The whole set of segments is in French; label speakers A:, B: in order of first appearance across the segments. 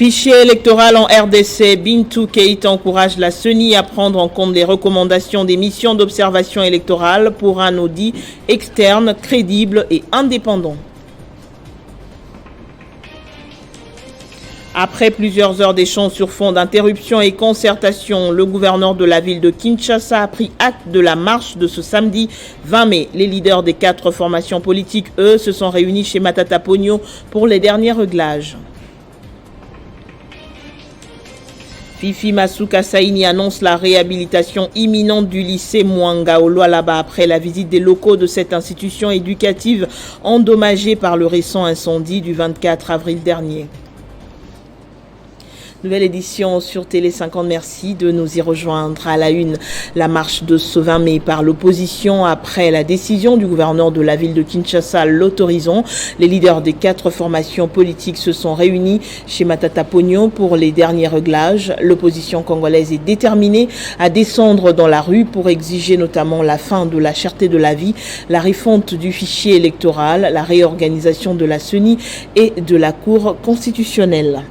A: Fichier électoral en RDC, Bintou Keïta encourage la CENI à prendre en compte les recommandations des missions d'observation électorale pour un audit externe, crédible et indépendant. Après plusieurs heures d'échanges sur fond d'interruption et concertation, le gouverneur de la ville de Kinshasa a pris acte de la marche de ce samedi 20 mai. Les leaders des 4 formations politiques, eux, se sont réunis chez Matata Pogno pour les derniers réglages. Fifi Masuka Saini annonce la réhabilitation imminente du lycée Mwanga au Lualaba après la visite des locaux de cette institution éducative endommagée par le récent incendie du 24 avril dernier. Nouvelle édition sur Télé 50. Merci de nous y rejoindre. À la une, la marche de ce 20 mai par l'opposition après la décision du gouverneur de la ville de Kinshasa l'autorisant. Les leaders des 4 formations politiques se sont réunis chez Matata Pogno pour les derniers réglages. L'opposition congolaise est déterminée à descendre dans la rue pour exiger notamment la fin de la cherté de la vie, la refonte du fichier électoral, la réorganisation de la CENI et de la Cour constitutionnelle.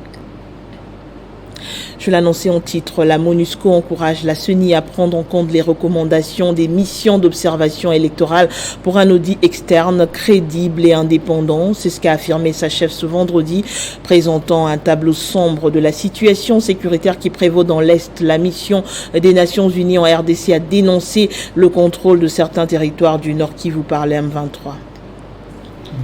A: Je l'annonçais en titre, la MONUSCO encourage la CENI à prendre en compte les recommandations des missions d'observation électorale pour un audit externe, crédible et indépendant. C'est ce qu'a affirmé sa chef ce vendredi, présentant un tableau sombre de la situation sécuritaire qui prévaut dans l'Est. La mission des Nations Unies en RDC a dénoncé le contrôle de certains territoires du Nord Kivu par les M23.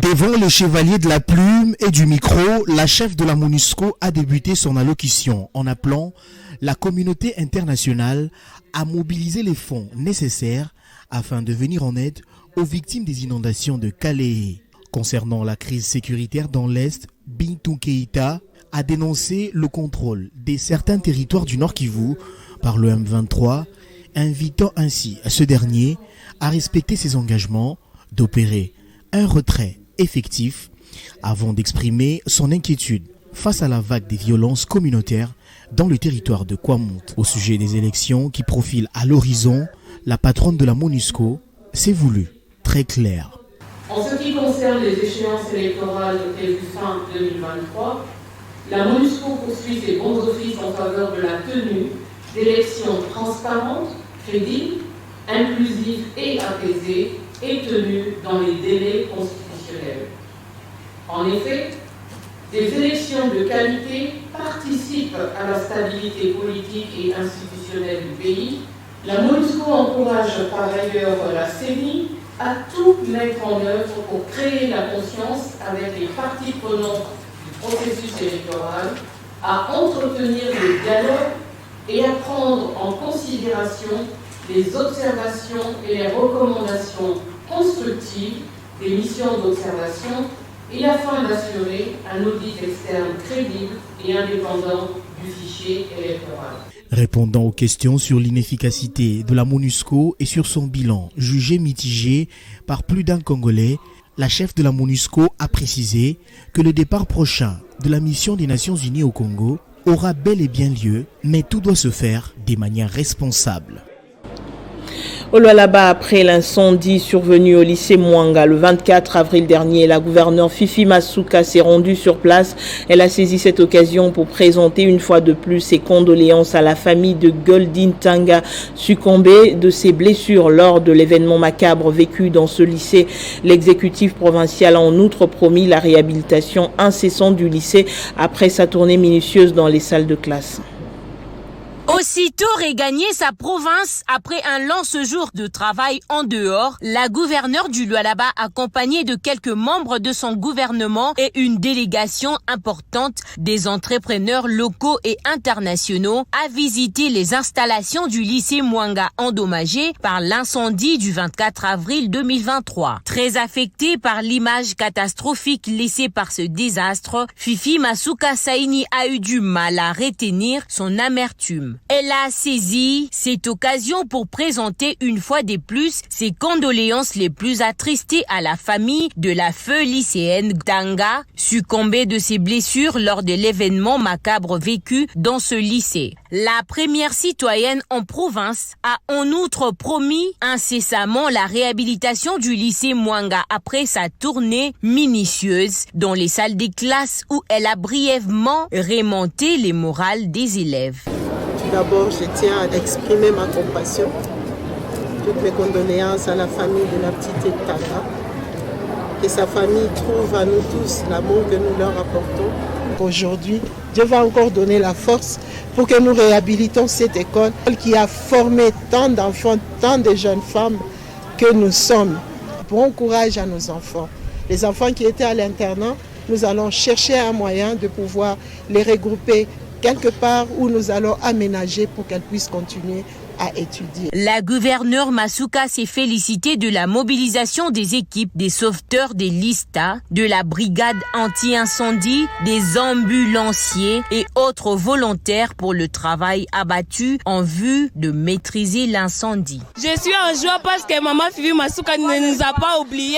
B: Devant le chevalier de la plume et du micro, la chef de la MONUSCO a débuté son allocution en appelant la communauté internationale à mobiliser les fonds nécessaires afin de venir en aide aux victimes des inondations de Calais. Concernant la crise sécuritaire dans l'Est, Bintou Keïta a dénoncé le contrôle de certains territoires du Nord Kivu par le M23, invitant ainsi ce dernier à respecter ses engagements d'opérer un retrait effectif avant d'exprimer son inquiétude face à la vague des violences communautaires dans le territoire de Kwamouth. Au sujet des élections qui profilent à l'horizon, la patronne de la MONUSCO s'est voulue très claire.
C: En ce qui concerne les échéances électorales prévues fin 2023, la MONUSCO poursuit ses bons offices en faveur de la tenue d'élections transparentes, crédibles, inclusives et apaisées et tenues dans les délais constitutionnels. En effet, des élections de qualité participent à la stabilité politique et institutionnelle du pays. La MONUSCO encourage par ailleurs la CENI à tout mettre en œuvre pour créer la confiance avec les parties prenantes du processus électoral, à entretenir le dialogue et à prendre en considération les observations et les recommandations constructives des missions d'observation et afin d'assurer un audit externe crédible et indépendant du fichier électoral.
B: Répondant aux questions sur l'inefficacité de la MONUSCO et sur son bilan jugé mitigé par plus d'un Congolais, la chef de la MONUSCO a précisé que le départ prochain de la mission des Nations Unies au Congo aura bel et bien lieu, mais tout doit se faire de manière responsable.
A: Au Lualaba, après l'incendie survenu au lycée Mwanga le 24 avril dernier, la gouverneure Fifi Masuka s'est rendue sur place. Elle a saisi cette occasion pour présenter une fois de plus ses condoléances à la famille de Goldin Tanga, succombée de ses blessures lors de l'événement macabre vécu dans ce lycée. L'exécutif provincial a en outre promis la réhabilitation incessante du lycée après sa tournée minutieuse dans les salles de classe.
D: Aussitôt regagné sa province après un long séjour de travail en dehors, la gouverneure du Lualaba, accompagnée de quelques membres de son gouvernement et une délégation importante des entrepreneurs locaux et internationaux, a visité les installations du lycée Mwanga endommagé par l'incendie du 24 avril 2023. Très affectée par l'image catastrophique laissée par ce désastre, Fifi Masuka Saini a eu du mal à retenir son amertume. Elle a saisi cette occasion pour présenter une fois de plus ses condoléances les plus attristées à la famille de la feu lycéenne Danga, succombée de ses blessures lors de l'événement macabre vécu dans ce lycée. La première citoyenne en province a en outre promis incessamment la réhabilitation du lycée Mwanga après sa tournée minutieuse dans les salles des classes où elle a brièvement remonté les morales des élèves.
E: D'abord, je tiens à exprimer ma compassion, toutes mes condoléances à la famille de la petite Tanga. Que sa famille trouve à nous tous l'amour que nous leur apportons. Aujourd'hui, Dieu va encore donner la force pour que nous réhabilitons cette école qui a formé tant d'enfants, tant de jeunes femmes que nous sommes. Bon courage à nos enfants. Les enfants qui étaient à l'internat, nous allons chercher un moyen de pouvoir les regrouper quelque part où nous allons aménager pour qu'elles puissent continuer à étudier.
D: La gouverneure Masuka s'est félicitée de la mobilisation des équipes des sauveteurs des LISTA, de la brigade anti-incendie, des ambulanciers et autres volontaires pour le travail abattu en vue de maîtriser l'incendie.
F: Je suis en joie parce que maman Fifi Masuka ne nous a pas oubliés.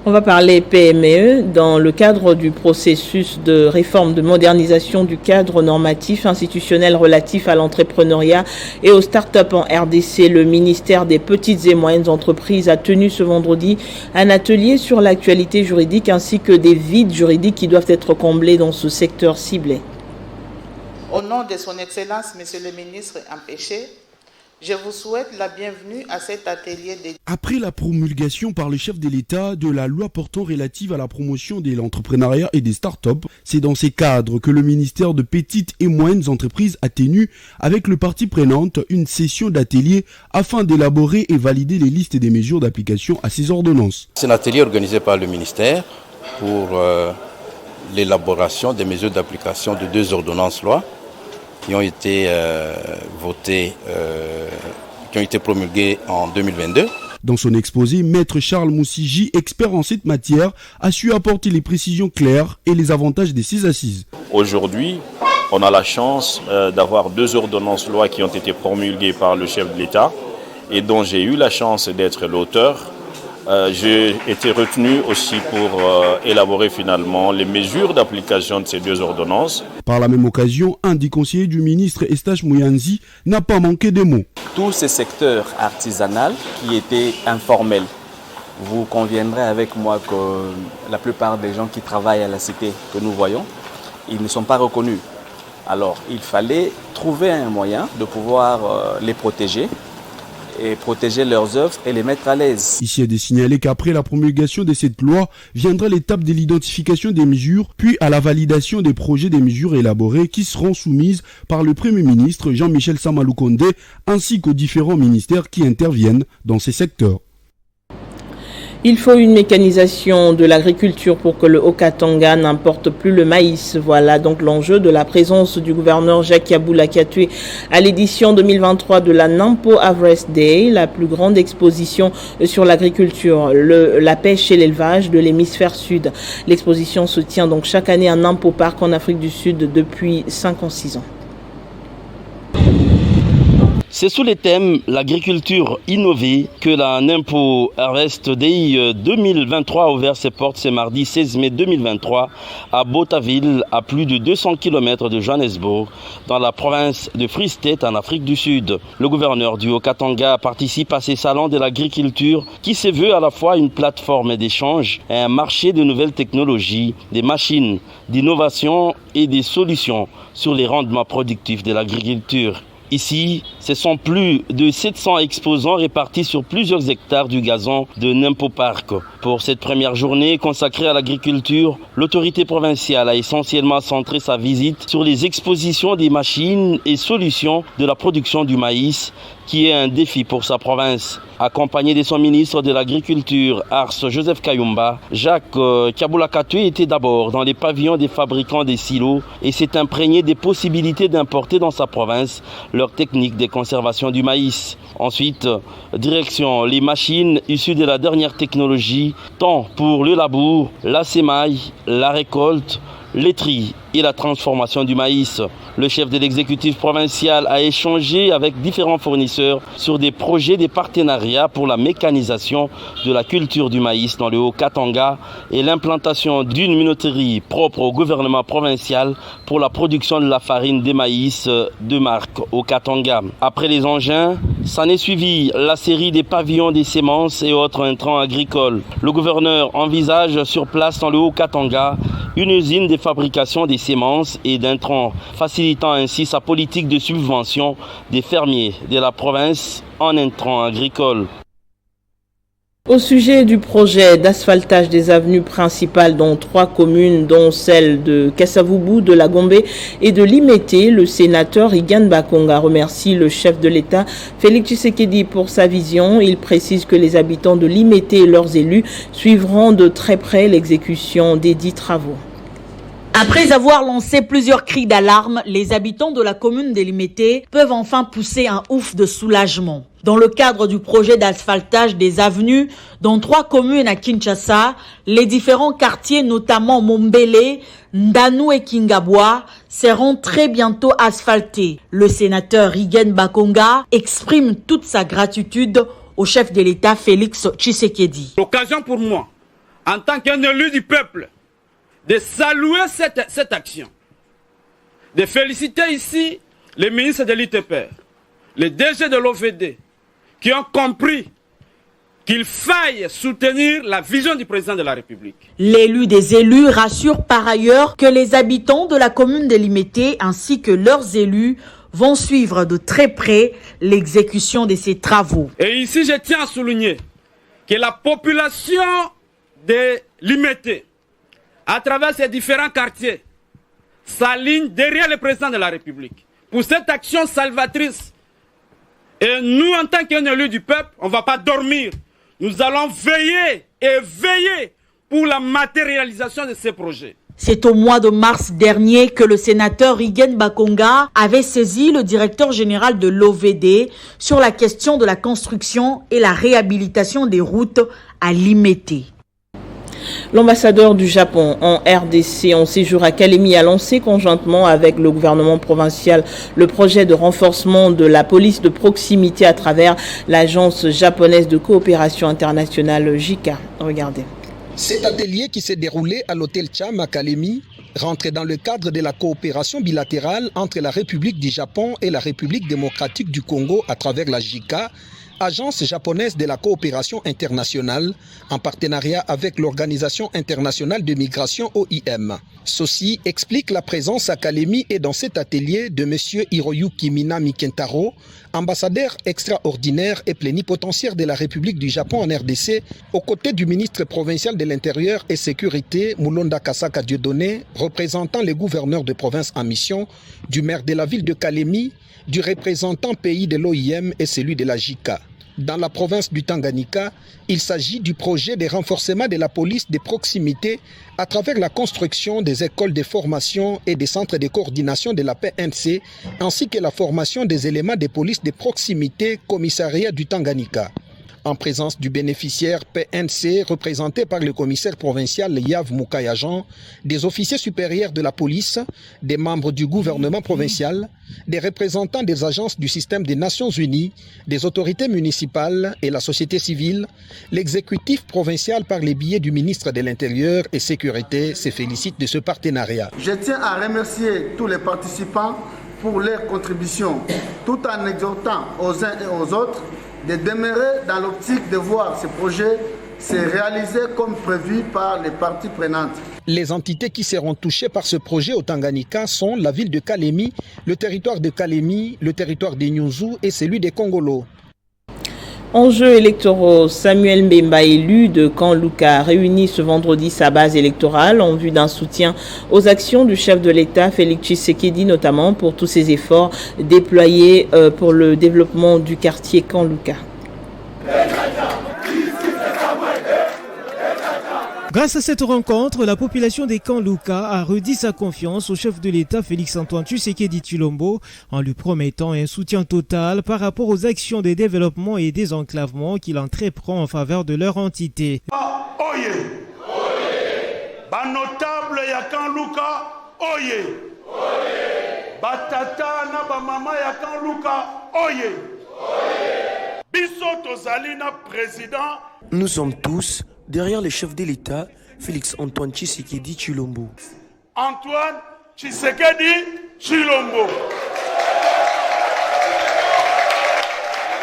A: On va parler PME dans le cadre du processus de réforme de modernisation du cadre normatif institutionnel relatif à l'entrepreneuriat et aux startups en RDC. Le ministère des petites et moyennes entreprises a tenu ce vendredi un atelier sur l'actualité juridique ainsi que des vides juridiques qui doivent être comblés dans ce secteur ciblé.
G: Au nom de son Excellence, Monsieur le ministre empêché, je vous souhaite la bienvenue à cet atelier.
H: Après la promulgation par le chef de l'État de la loi portant relative à la promotion de l'entrepreneuriat et des startups, c'est dans ces cadres que le ministère de petites et moyennes entreprises a tenu, avec le partie prenante, une session d'atelier afin d'élaborer et valider les listes des mesures d'application à ces ordonnances.
I: C'est un atelier organisé par le ministère pour l'élaboration des mesures d'application de 2 ordonnances-lois qui ont été votées, qui ont été promulguées en 2022.
H: Dans son exposé, Maître Charles Moussiji, expert en cette matière, a su apporter les précisions claires et les avantages de ces assises.
J: Aujourd'hui, on a la chance d'avoir 2 ordonnances-lois qui ont été promulguées par le chef de l'État et dont j'ai eu la chance d'être l'auteur. J'ai été retenu aussi pour élaborer finalement les mesures d'application de ces 2 ordonnances.
H: Par la même occasion, un des conseillers du ministre, Eustache Mouyanzi, n'a pas manqué de mots.
K: Tous ces secteurs artisanaux qui étaient informels, vous conviendrez avec moi que la plupart des gens qui travaillent à la cité que nous voyons, ils ne sont pas reconnus. Alors il fallait trouver un moyen de pouvoir les protéger et protéger leurs œuvres et les mettre à l'aise.
H: Ici est de signaler qu'après la promulgation de cette loi, viendra l'étape de l'identification des mesures, puis à la validation des projets des mesures élaborées qui seront soumises par le Premier ministre Jean-Michel Samalou Kondé ainsi qu'aux différents ministères qui interviennent dans ces secteurs.
A: Il faut une mécanisation de l'agriculture pour que le Haut-Katanga n'importe plus le maïs. Voilà donc l'enjeu de la présence du gouverneur Jacques Yaboula Katoué à l'édition 2023 de la Nampo Harvest Day, la plus grande exposition sur l'agriculture, la pêche et l'élevage de l'hémisphère sud. L'exposition se tient donc chaque année à Nampo Park en Afrique du Sud depuis 56 ans.
L: C'est sous le thème l'agriculture innovée que la Nampo Harvest Day 2023 a ouvert ses portes ce mardi 16 mai 2023 à Botaville, à plus de 200 km de Johannesburg, dans la province de Free State en Afrique du Sud. Le gouverneur du Haut-Katanga participe à ces salons de l'agriculture qui se veut à la fois une plateforme d'échange et un marché de nouvelles technologies, des machines, d'innovation et des solutions sur les rendements productifs de l'agriculture. Ici, ce sont plus de 700 exposants répartis sur plusieurs hectares du gazon de Nampo Park. Pour cette première journée consacrée à l'agriculture, l'autorité provinciale a essentiellement centré sa visite sur les expositions des machines et solutions de la production du maïs, qui est un défi pour sa province. Accompagné de son ministre de l'Agriculture, Ars Joseph Kayumba, Jacques Yaboula Katoué était d'abord dans les pavillons des fabricants des silos et s'est imprégné des possibilités d'importer dans sa province leurs techniques de conservation du maïs. Ensuite, direction les machines issues de la dernière technologie, tant pour le labour, la sémaille, la récolte, laiterie et la transformation du maïs. Le chef de l'exécutif provincial a échangé avec différents fournisseurs sur des projets de partenariat pour la mécanisation de la culture du maïs dans le Haut-Katanga et l'implantation d'une minoterie propre au gouvernement provincial pour la production de la farine de maïs de marque au Katanga. Après les engins, s'en est suivi la série des pavillons des semences et autres intrants agricoles. Le gouverneur envisage sur place dans le Haut-Katanga une usine de fabrication des semences et d'intrants, facilitant ainsi sa politique de subvention des fermiers de la province en intrants agricoles.
A: Au sujet du projet d'asphaltage des avenues principales dans 3 communes, dont celles de Kasavubu, de la Gombe et de Limete, le sénateur Igan Bakonga remercie le chef de l'État, Félix Tshisekedi, pour sa vision. Il précise que les habitants de Limete et leurs élus suivront de très près l'exécution des dits travaux.
M: Après avoir lancé plusieurs cris d'alarme, les habitants de la commune de Limete peuvent enfin pousser un ouf de soulagement. Dans le cadre du projet d'asphaltage des avenues dans 3 communes à Kinshasa, les différents quartiers, notamment Mombele, Ndanu et Kingabwa, seront très bientôt asphaltés. Le sénateur Igen Bakonga exprime toute sa gratitude au chef de l'État Félix Tshisekedi.
N: L'occasion pour moi, en tant qu'un élu du peuple, de saluer cette action, de féliciter ici les ministres de l'ITPR, les DG de l'OVD, qui ont compris qu'il faille soutenir la vision du président de la République.
M: L'élu des élus rassure par ailleurs que les habitants de la commune de Limete ainsi que leurs élus vont suivre de très près l'exécution de ces travaux.
N: Et ici, je tiens à souligner que la population de Limete, à travers ces différents quartiers, s'aligne derrière le président de la République pour cette action salvatrice. Et nous, en tant qu'un élu du peuple, on ne va pas dormir. Nous allons veiller et veiller pour la matérialisation de ces projets.
M: C'est au mois de mars dernier que le sénateur Igen Bakonga avait saisi le directeur général de l'OVD sur la question de la construction et la réhabilitation des routes à Limete.
A: L'ambassadeur du Japon en RDC en séjour à Kalemi a lancé conjointement avec le gouvernement provincial le projet de renforcement de la police de proximité à travers l'agence japonaise de coopération internationale JICA. Regardez.
O: Cet atelier qui s'est déroulé à l'hôtel Cham à Kalemi rentre dans le cadre de la coopération bilatérale entre la République du Japon et la République démocratique du Congo à travers la JICA, agence japonaise de la coopération internationale, en partenariat avec l'Organisation internationale de migration OIM. Ceci explique la présence à Kalemi et dans cet atelier de M. Hiroyuki Minami Kentaro, ambassadeur extraordinaire et plénipotentiaire de la République du Japon en RDC, aux côtés du ministre provincial de l'Intérieur et Sécurité, Mulonda Kasaka Dieudonné, représentant les gouverneurs de province en mission, du maire de la ville de Kalemi, du représentant pays de l'OIM et celui de la JICA. Dans la province du Tanganyika, il s'agit du projet de renforcement de la police de proximité à travers la construction des écoles de formation et des centres de coordination de la PNC, ainsi que la formation des éléments de police de proximité commissariat du Tanganyika. En présence du bénéficiaire PNC représenté par le commissaire provincial Yav Moukayajan, des officiers supérieurs de la police, des membres du gouvernement provincial, des représentants des agences du système des Nations Unies, des autorités municipales et la société civile, l'exécutif provincial par les billets du ministre de l'Intérieur et Sécurité se félicite de ce partenariat.
P: Je tiens à remercier tous les participants pour leur contribution, tout en exhortant aux uns et aux autres de demeurer dans l'optique de voir ce projet se réaliser comme prévu par les parties prenantes.
O: Les entités qui seront touchées par ce projet au Tanganyika sont la ville de Kalemi, le territoire de Kalemi, le territoire de Nyunzu et celui de Kongolo.
A: Enjeux électoraux, Samuel Mbemba, élu de Kanluka, réunit ce vendredi sa base électorale en vue d'un soutien aux actions du chef de l'État, Félix Tshisekedi, notamment pour tous ses efforts déployés pour le développement du quartier Kanluka.
Q: Grâce à cette rencontre, la population des Kanluka a redit sa confiance au chef de l'État Félix-Antoine Tshisekedi Tshilombo en lui promettant un soutien total par rapport aux actions de développement et désenclavement qu'il entreprend en faveur de leur entité.
R: Notable ya Kanluka oye. Batata na ba mama ya Kanluka oye. Biso tozali na président.
S: Nous sommes tous derrière le chef de l'État, Félix Antoine Tshisekedi Tshilombo.
R: Antoine Tshisekedi Tshilombo.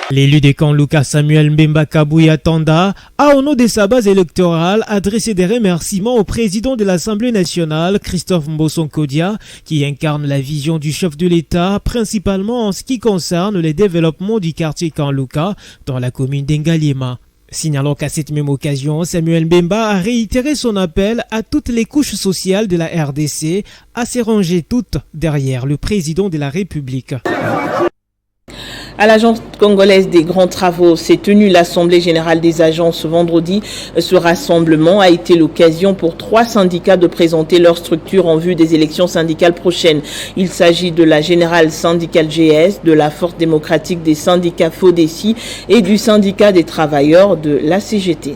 Q: L'élu de Kanluka Samuel Mbemba Kabouya Tanda a, au nom de sa base électorale, adressé des remerciements au président de l'Assemblée nationale, Christophe Mbosso Nkodia, qui incarne la vision du chef de l'État, principalement en ce qui concerne le développement du quartier Kanluka dans la commune d'Engaliema. Signalons qu'à cette même occasion, Samuel Mbemba a réitéré son appel à toutes les couches sociales de la RDC à se ranger toutes derrière le président de la République.
A: À l'Agence congolaise des grands travaux s'est tenue l'Assemblée générale des agents ce vendredi. Ce rassemblement a été l'occasion pour 3 syndicats de présenter leur structure en vue des élections syndicales prochaines. Il s'agit de la Générale Syndicale GS, de la Force démocratique des syndicats FODESI et du syndicat des travailleurs de la CGT.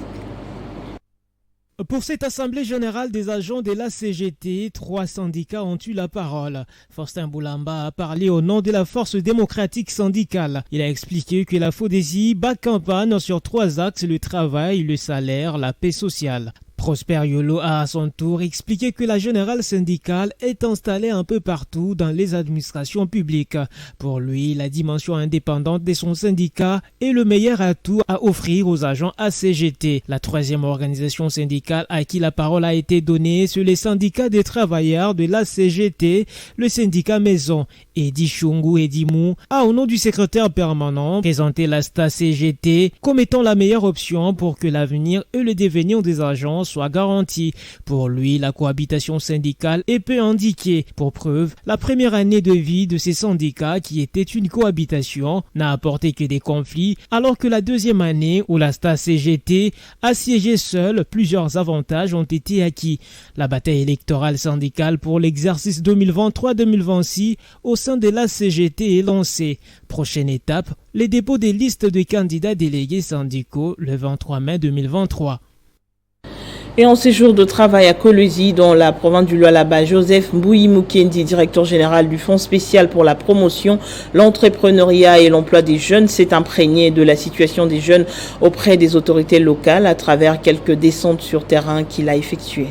Q: Pour cette assemblée générale des agents de la CGT, 3 syndicats ont eu la parole. Faustin Boulamba a parlé au nom de la Force démocratique syndicale. Il a expliqué que la FODESI bat campagne sur 3 axes: le travail, le salaire, la paix sociale. Prosper Yolo a à son tour expliqué que la générale syndicale est installée un peu partout dans les administrations publiques. Pour lui, la dimension indépendante de son syndicat est le meilleur atout à offrir aux agents ACGT. La 3e organisation syndicale à qui la parole a été donnée, c'est les syndicats des travailleurs de la CGT, le syndicat Maison. Edi Chungu Edimou a, au nom du secrétaire permanent, présenté la STA CGT comme étant la meilleure option pour que l'avenir et le devenir des agents soit garanti. Pour lui, la cohabitation syndicale est peu indiquée. Pour preuve, la première année de vie de ces syndicats, qui était une cohabitation, n'a apporté que des conflits, alors que la 2e année, où la STA CGT a siégé seule, plusieurs avantages ont été acquis. La bataille électorale syndicale pour l'exercice 2023-2026 au sein de la CGT est lancée. Prochaine étape, les dépôts des listes de candidats délégués syndicaux le 23 mai 2023.
A: Et en séjour de travail à Kolwezi, dans la province du Lualaba, Joseph Mbouyi Mukendi, directeur général du Fonds spécial pour la promotion, l'entrepreneuriat et l'emploi des jeunes, s'est imprégné de la situation des jeunes auprès des autorités locales à travers quelques descentes sur terrain qu'il a effectuées.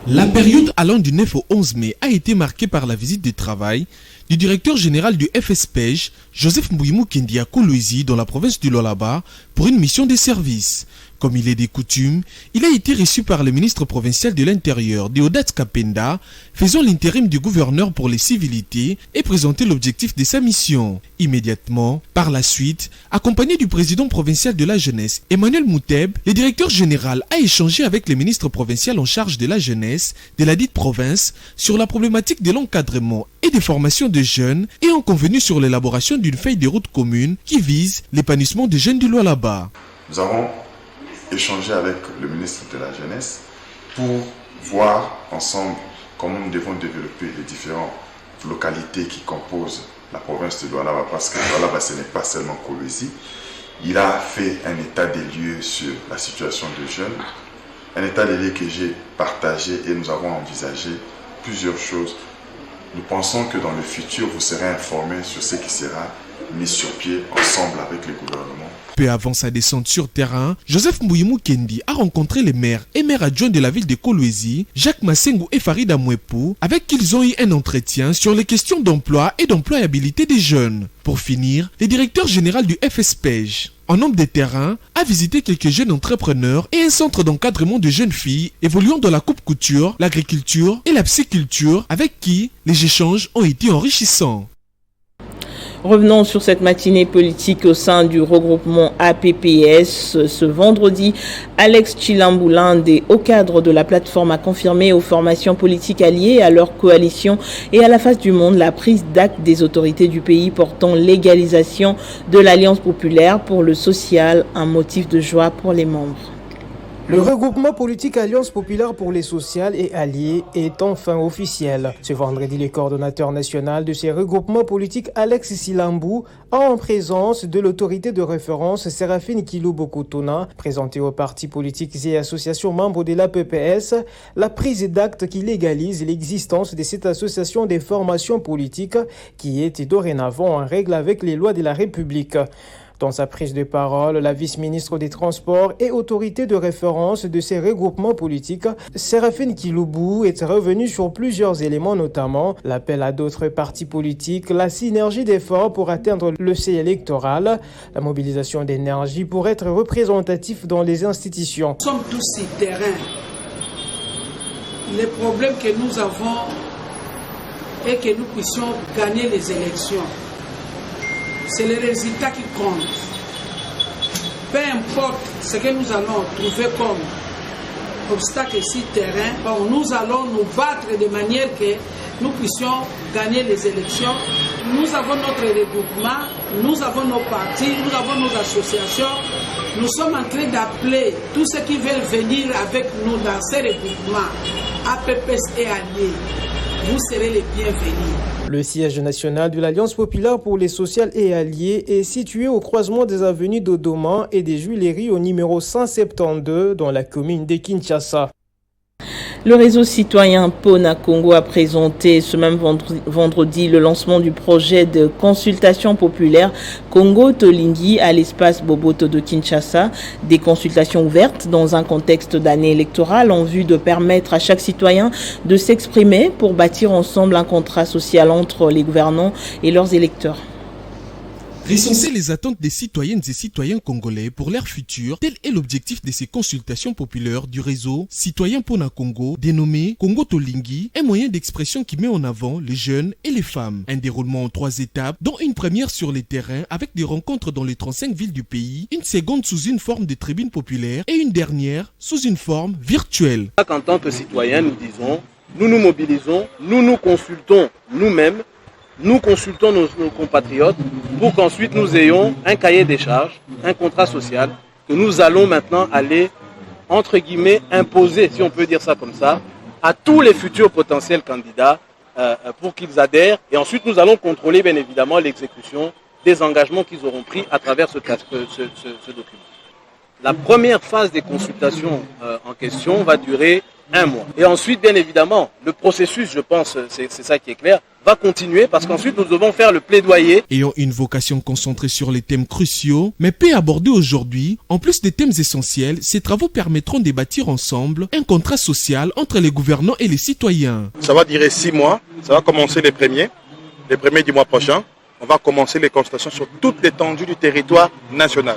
B: La période allant du 9 au 11 mai a été marquée par la visite de travail du directeur général du FSPEJ, Joseph Mbouyi Mukendi à Kolwezi, dans la province du Lualaba, pour une mission de service. Comme il est des coutumes, il a été reçu par le ministre provincial de l'Intérieur, Deodat Kapenda, faisant l'intérim du gouverneur pour les civilités et présenté l'objectif de sa mission. Immédiatement, par la suite, accompagné du président provincial de la jeunesse, Emmanuel Mouteb, le directeur général a échangé avec le ministre provincial en charge de la jeunesse de la dite province sur la problématique de l'encadrement et des formations de jeunes et ont convenu sur l'élaboration d'une feuille de route commune qui vise l'épanouissement des jeunes du Lualaba.
T: Nous avons échanger avec le ministre de la Jeunesse pour voir ensemble comment nous devons développer les différentes localités qui composent la province de Lualaba, parce que Lualaba, ce n'est pas seulement Kolwezi. Il a fait un état des lieux sur la situation des jeunes, un état des lieux que j'ai partagé et nous avons envisagé plusieurs choses. Nous pensons que dans le futur, vous serez informés sur ce qui sera mis sur pied ensemble avec le gouvernement.
B: Peu avant sa descente sur terrain, Joseph Mbouyi Mukendi a rencontré les maires et maires adjoints de la ville de Kolwezi, Jacques Massengo et Farida Mwepu, avec qui ils ont eu un entretien sur les questions d'emploi et d'employabilité des jeunes. Pour finir, le directeur général du FSPEJ, en nombre de terrain, a visité quelques jeunes entrepreneurs et un centre d'encadrement de jeunes filles évoluant dans la coupe-couture, l'agriculture et la psychiculture, avec qui les échanges ont été enrichissants.
A: Revenons sur cette matinée politique au sein du regroupement APPS. Ce vendredi, Alex Chilamboulande, au cadre de la plateforme, a confirmé aux formations politiques alliées à leur coalition et à la face du monde la prise d'acte des autorités du pays portant l'égalisation de l'Alliance populaire pour le social, un motif de joie pour les membres.
Q: Le regroupement politique Alliance populaire pour les sociales et alliés est enfin officiel. Ce vendredi, le coordonnateur national de ces regroupements politiques, Alex Silambou, en présence de l'autorité de référence Séraphine Kilobokotona, présenté aux partis politiques et associations membres de l'APPS, la prise d'acte qui légalise l'existence de cette association des formations politiques qui est dorénavant en règle avec les lois de la République. Dans sa prise de parole, la vice-ministre des Transports et autorité de référence de ces regroupements politiques, Séraphine Kilobou, est revenue sur plusieurs éléments, notamment l'appel à d'autres partis politiques, la synergie d'efforts pour atteindre le seuil électoral, la mobilisation d'énergie pour être représentatif dans les institutions.
U: Nous sommes tous sur terrain. Le problème que nous avons est que nous puissions gagner les élections. C'est le résultat qui compte. Peu importe ce que nous allons trouver comme obstacle sur le terrain, nous allons nous battre de manière que nous puissions gagner les élections. Nous avons notre regroupement, nous avons nos partis, nous avons nos associations. Nous sommes en train d'appeler tous ceux qui veulent venir avec nous dans ces regroupements, APPS et alliés. Vous serez les bienvenus.
Q: Le siège national de l'Alliance populaire pour les sociales et alliés est situé au croisement des avenues d'Odoma et des Juilleries au numéro 172 dans la commune de Kinshasa.
A: Le réseau citoyen Pona Congo a présenté ce même vendredi le lancement du projet de consultation populaire Congo Tolingi à l'espace Boboto de Kinshasa. Des consultations ouvertes dans un contexte d'année électorale en vue de permettre à chaque citoyen de s'exprimer pour bâtir ensemble un contrat social entre les gouvernants et leurs électeurs.
B: Recenser les attentes des citoyennes et citoyens congolais pour leur futur, tel est l'objectif de ces consultations populaires du réseau Citoyen Pona Congo, dénommé Congo Tolingi, un moyen d'expression qui met en avant les jeunes et les femmes. Un déroulement en 3 étapes, dont une première sur les terrains avec des rencontres dans les 35 villes du pays, une seconde sous une forme de tribune populaire et une dernière sous une forme virtuelle.
V: En tant que citoyens, nous disons, nous nous mobilisons, nous nous consultons nous-mêmes, nous consultons nos compatriotes pour qu'ensuite nous ayons un cahier des charges, un contrat social que nous allons maintenant aller, entre guillemets, imposer, si on peut dire ça comme ça, à tous les futurs potentiels candidats pour qu'ils adhèrent. Et ensuite, nous allons contrôler, bien évidemment, l'exécution des engagements qu'ils auront pris à travers ce document. La première phase des consultations en question va durer 1 mois. Et ensuite, bien évidemment, le processus, je pense, c'est ça qui est clair, va continuer parce qu'ensuite nous devons faire le plaidoyer.
B: Ayant une vocation concentrée sur les thèmes cruciaux, mais peu abordés aujourd'hui, en plus des thèmes essentiels, ces travaux permettront de bâtir ensemble un contrat social entre les gouvernants et les citoyens.
W: Ça va durer 6 mois, ça va commencer les premiers du mois prochain. On va commencer les consultations sur toute l'étendue du territoire national.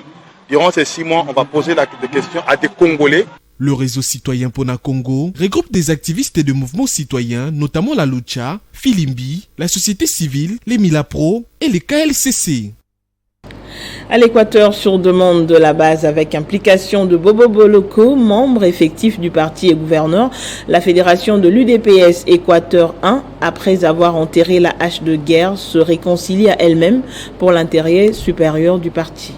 W: Durant ces 6 mois, on va poser des questions à des Congolais.
B: Le réseau citoyen Pona Congo regroupe des activistes de mouvements citoyens, notamment la Lucha, Filimbi, la société civile, les Milapro et les KLCC.
A: À l'Équateur, sur demande de la base avec implication de Bobo Boloko, membre effectif du parti et gouverneur, la fédération de l'UDPS Équateur 1, après avoir enterré la hache de guerre, se réconcilie à elle-même pour l'intérêt supérieur du parti.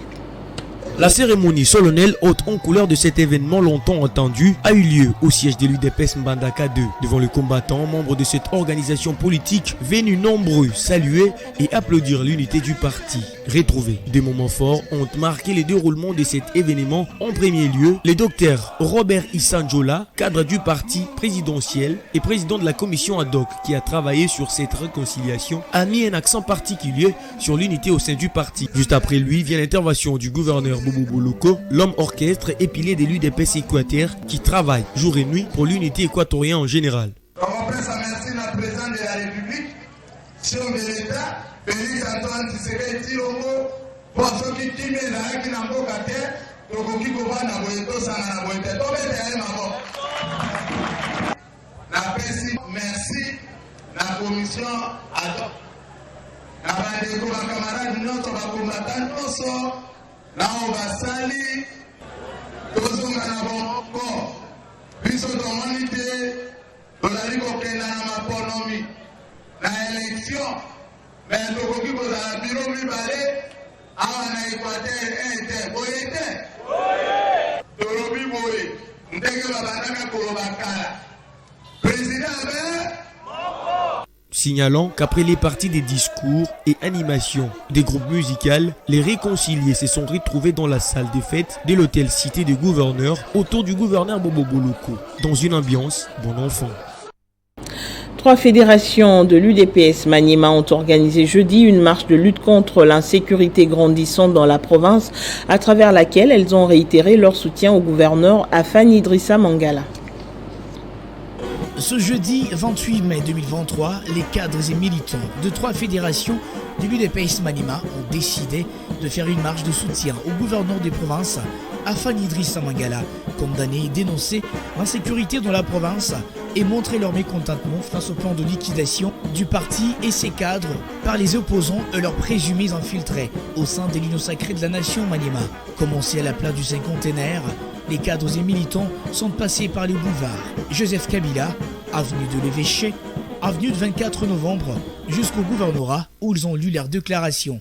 S: La cérémonie solennelle haute en couleur de cet événement longtemps attendu a eu lieu au siège de l'UDPS Mbandaka 2 devant les combattants, membres de cette organisation politique venus nombreux saluer et applaudir l'unité du parti. Retrouvés, des moments forts ont marqué le déroulement de cet événement. En premier lieu, le docteur Robert Issanjola, cadre du parti présidentiel et président de la commission ad hoc qui a travaillé sur cette réconciliation, a mis un accent particulier sur l'unité au sein du parti. Juste après lui vient l'intervention du gouverneur Bobo Boloko, l'homme orchestre et pilier de l'UDPS Équateur qui travaille jour et nuit pour l'unité équatorienne en général.
X: Merci le président de la République, chef de l'État, Félix Antoine Tshisekedi Tshilombo, pour ceux qui timent la qui n'a pas terre, donc qui va na boyeto sana na boyeto, donc c'est un la prési, merci la commission ad hoc. La bandeko ba camarades nyonso ba combattants nyonso là on va salir tozonga na bongo biso tomoni te tozali kokenda na maponomi na élection mais tokoki kozala biro mibale awa na Équateur te boye te tolobi boye
S: Signalant qu'après les parties des discours et animations des groupes musicaux, les réconciliés se sont retrouvés dans la salle des fêtes de l'hôtel Cité des Gouverneurs autour du gouverneur Bobo Boloko, dans une ambiance bon enfant.
A: 3 fédérations de l'UDPS Maniema ont organisé jeudi une marche de lutte contre l'insécurité grandissante dans la province, à travers laquelle elles ont réitéré leur soutien au gouverneur Afan Idrissa Mangala.
B: Ce jeudi 28 mai 2023, les cadres et militants de 3 fédérations de l'UDPS Maniema ont décidé de faire une marche de soutien au gouverneur des provinces, Afan Idrissa Mangala, condamné et dénoncer l'insécurité dans la province et montrer leur mécontentement face au plan de liquidation du parti et ses cadres par les opposants et leurs présumés infiltrés au sein de l'Union sacrée de la nation Maniema. Commencé à la place du cinquantenaire, les cadres et militants sont passés par les boulevards Joseph Kabila, avenue de l'Évêché, avenue de 24 novembre, jusqu'au gouvernorat où ils ont lu leur déclaration.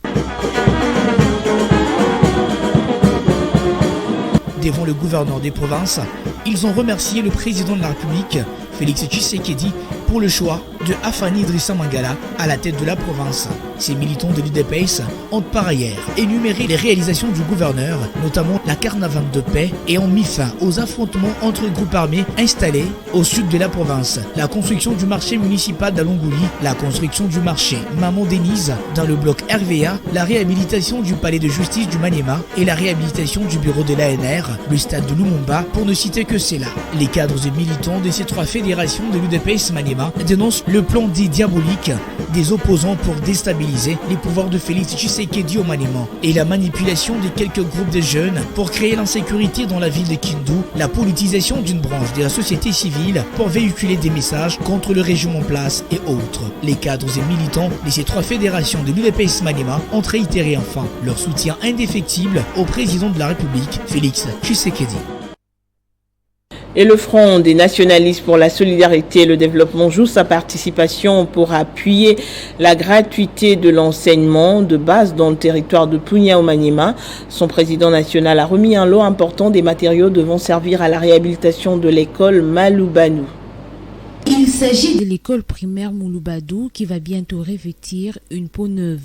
B: Devant le gouverneur des provinces, ils ont remercié le président de la République, Félix Tshisekedi, pour le choix de Afan Idrissa Mangala à la tête de la province. Ces militants de l'UDPS ont par ailleurs énuméré les réalisations du gouverneur, notamment la caravane de paix, et ont mis fin aux affrontements entre groupes armés installés au sud de la province. La construction du marché municipal d'Alongouli, la construction du marché Maman Denise dans le bloc RVA, la réhabilitation du palais de justice du Maniema et la réhabilitation du bureau de l'ANR, le stade de Lumumba, pour ne citer que cela. Les cadres et militants de ces 3 fédérations de l'UDPS Maniema dénoncent le plan dit diabolique des opposants pour déstabiliser les pouvoirs de Félix Tshisekedi au Maniema et la manipulation de quelques groupes de jeunes pour créer l'insécurité dans la ville de Kindu, la politisation d'une branche de la société civile pour véhiculer des messages contre le régime en place et autres. Les cadres et militants de ces 3 fédérations de l'UDPS Maniema ont réitéré enfin leur soutien indéfectible au président de la République, Félix Tshisekedi.
A: Et le Front des nationalistes pour la solidarité et le développement joue sa participation pour appuyer la gratuité de l'enseignement de base dans le territoire de Punia au Maniema. Son président national a remis un lot important des matériaux devant servir à la réhabilitation de l'école Maloubadou.
C: Il s'agit de l'école primaire Mouloubadou qui va bientôt revêtir une peau neuve.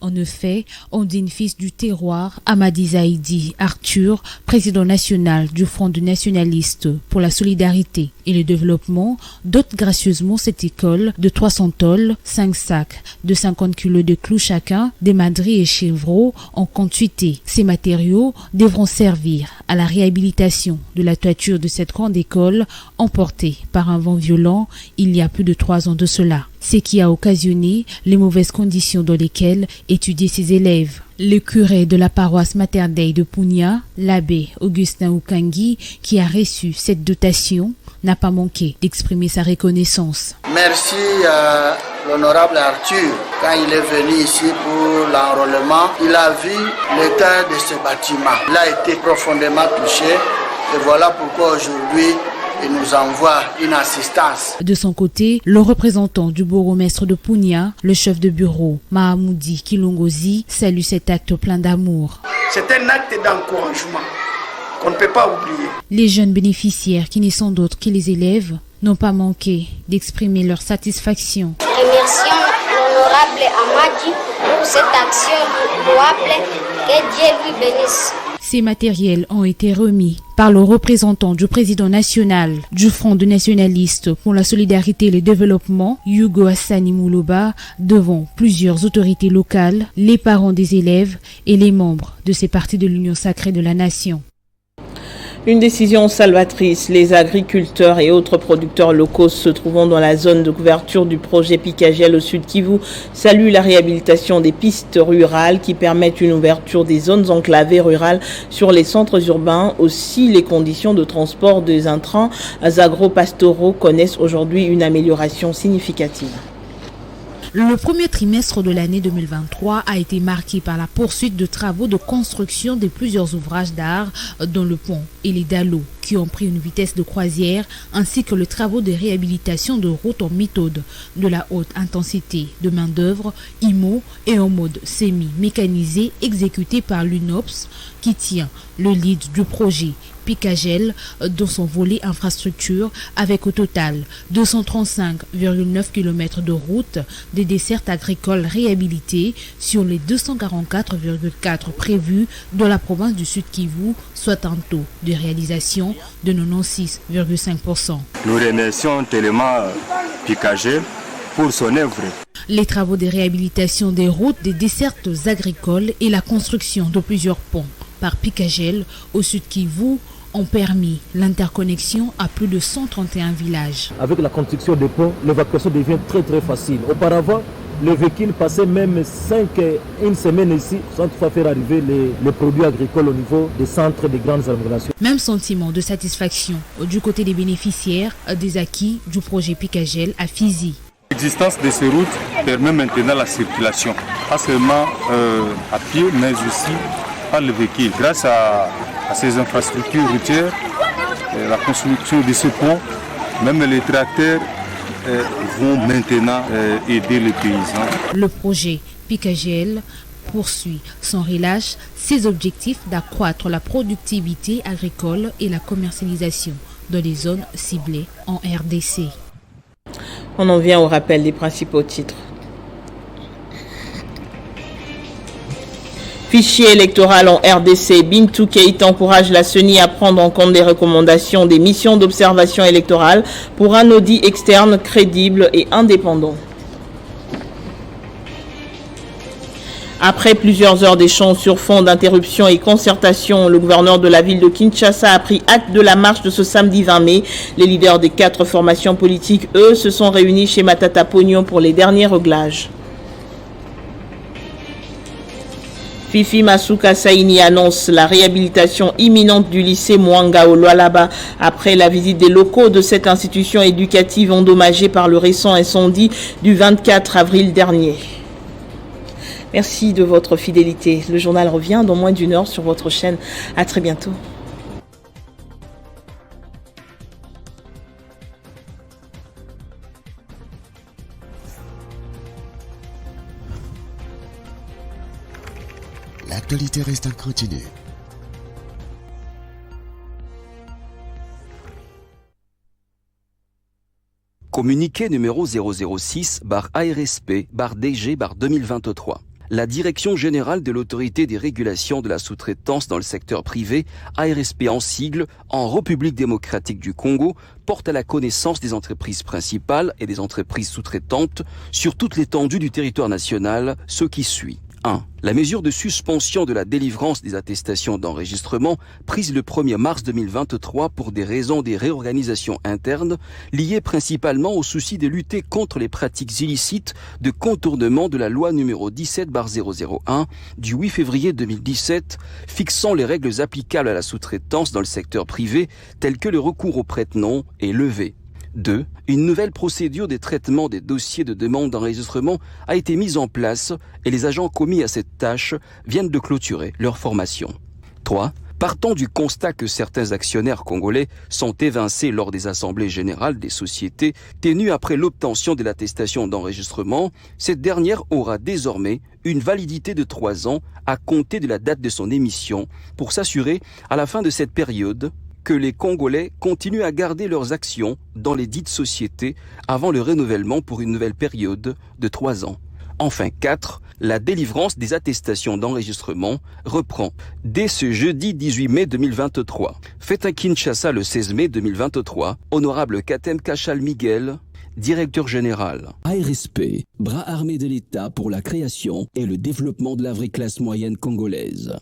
C: En effet, on digne fils du terroir, Amadi Zaidi Arthur, président national du Front des nationalistes pour la solidarité et le développement, dote gracieusement cette école de 300 tôles, 5 sacs de 50 kilos de clous chacun, des madriers et chevreaux en quantité. Ces matériaux devront servir à la réhabilitation de la toiture de cette grande école emportée par un vent violent il y a plus de 3 ans de cela. Ce qui a occasionné les mauvaises conditions dans lesquelles étudiaient ses élèves. Le curé de la paroisse Mater Dei de Punia, l'abbé Augustin Oukangi, qui a reçu cette dotation, n'a pas manqué d'exprimer sa reconnaissance.
D: Merci à l'honorable Arthur. Quand il est venu ici pour l'enrôlement, il a vu l'état de ce bâtiment. Il a été profondément touché et voilà pourquoi aujourd'hui il nous envoie une assistance.
C: De son côté, le représentant du bourgmestre de Punia, le chef de bureau Mahamoudi Kilongozi, salue cet acte plein d'amour.
D: C'est un acte d'encouragement qu'on ne peut pas oublier.
C: Les jeunes bénéficiaires, qui ne sont d'autres que les élèves, n'ont pas manqué d'exprimer leur satisfaction.
E: Remercions l'honorable Amadi pour cette action louable. Que Dieu lui bénisse.
C: Ces matériels ont été remis par le représentant du président national du Front des nationalistes pour la solidarité et le développement, Hugo Hassani Moulouba, devant plusieurs autorités locales, les parents des élèves et les membres de ces partis de l'Union sacrée de la nation.
A: Une décision salvatrice. Les agriculteurs et autres producteurs locaux se trouvant dans la zone de couverture du projet Picagel au sud Kivu saluent la réhabilitation des pistes rurales qui permettent une ouverture des zones enclavées rurales sur les centres urbains. Aussi, les conditions de transport des intrants agro-pastoraux connaissent aujourd'hui une amélioration significative.
C: Le premier trimestre de l'année 2023 a été marqué par la poursuite de travaux de construction de plusieurs ouvrages d'art dont le pont et les dallos qui ont pris une vitesse de croisière ainsi que les travaux de réhabilitation de routes en méthode de la haute intensité de main-d'œuvre, IMO et en mode semi-mécanisé exécuté par l'UNOPS qui tient le lead du projet Picagel dans son volet infrastructure avec au total 235,9 km de routes, des dessertes agricoles réhabilitées sur les 244,4 prévus dans la province du Sud Kivu, soit un taux de réalisation de 96,5%.
F: Nous remercions tellement Picagel pour son œuvre.
C: Les travaux de réhabilitation des routes, des dessertes agricoles et la construction de plusieurs ponts par Picagel au Sud Kivu ont permis l'interconnexion à plus de 131 villages.
G: Avec la construction des ponts, l'évacuation devient très facile. Auparavant, le véhicule passait même une semaine ici sans toutefois faire arriver les produits agricoles au niveau des centres des grandes agglomérations.
C: Même sentiment de satisfaction du côté des bénéficiaires des acquis du projet Picagel à Fizi.
F: L'existence de ces routes permet maintenant la circulation, pas seulement à pied, mais aussi par le véhicule. Grâce à ces infrastructures routières, la construction de ce pont, même les tracteurs vont maintenant aider les paysans.
C: Le projet Picagel poursuit sans relâche ses objectifs d'accroître la productivité agricole et la commercialisation dans les zones ciblées en RDC.
A: On en vient au rappel des principaux titres. Fichier électoral en RDC, Bintou Keïta encourage la CENI à prendre en compte des recommandations des missions d'observation électorale pour un audit externe crédible et indépendant. Après plusieurs heures d'échanges sur fond d'interruption et concertation, le gouverneur de la ville de Kinshasa a pris acte de la marche de ce samedi 20 mai. Les leaders des 4 formations politiques, eux, se sont réunis chez Matata Pognon pour les derniers réglages. Fifi Masuka Saini annonce la réhabilitation imminente du lycée Mwanga au Lualaba après la visite des locaux de cette institution éducative endommagée par le récent incendie du 24 avril dernier. Merci de votre fidélité. Le journal revient dans moins d'une heure sur votre chaîne. À très bientôt.
I: L'actualité reste continue.
J: Communiqué numéro 006/ARSP/DG/2023. La Direction générale de l'autorité des régulations de la sous-traitance dans le secteur privé, ARSP en sigle, en République démocratique du Congo, porte à la connaissance des entreprises principales et des entreprises sous-traitantes sur toute l'étendue du territoire national ce qui suit. 1. La mesure de suspension de la délivrance des attestations d'enregistrement prise le 1er mars 2023 pour des raisons de réorganisation interne liées principalement au souci de lutter contre les pratiques illicites de contournement de la loi numéro 17/001 du 8 février 2017 fixant les règles applicables à la sous-traitance dans le secteur privé telles que le recours au prête-nom est levé. 2. Une nouvelle procédure de traitement des dossiers de demande d'enregistrement a été mise en place et les agents commis à cette tâche viennent de clôturer leur formation. 3. Partant du constat que certains actionnaires congolais sont évincés lors des assemblées générales des sociétés tenues après l'obtention de l'attestation d'enregistrement, cette dernière aura désormais une validité de 3 ans à compter de la date de son émission pour s'assurer, à la fin de cette période, que les Congolais continuent à garder leurs actions dans les dites sociétés avant le renouvellement pour une nouvelle période de 3 ans. Enfin 4, la délivrance des attestations d'enregistrement reprend dès ce jeudi 18 mai 2023. Fait à Kinshasa le 16 mai 2023, honorable Katem Kachal Miguel, directeur général.
Y: ARSP, bras armé de l'État pour la création et le développement de la vraie classe moyenne congolaise.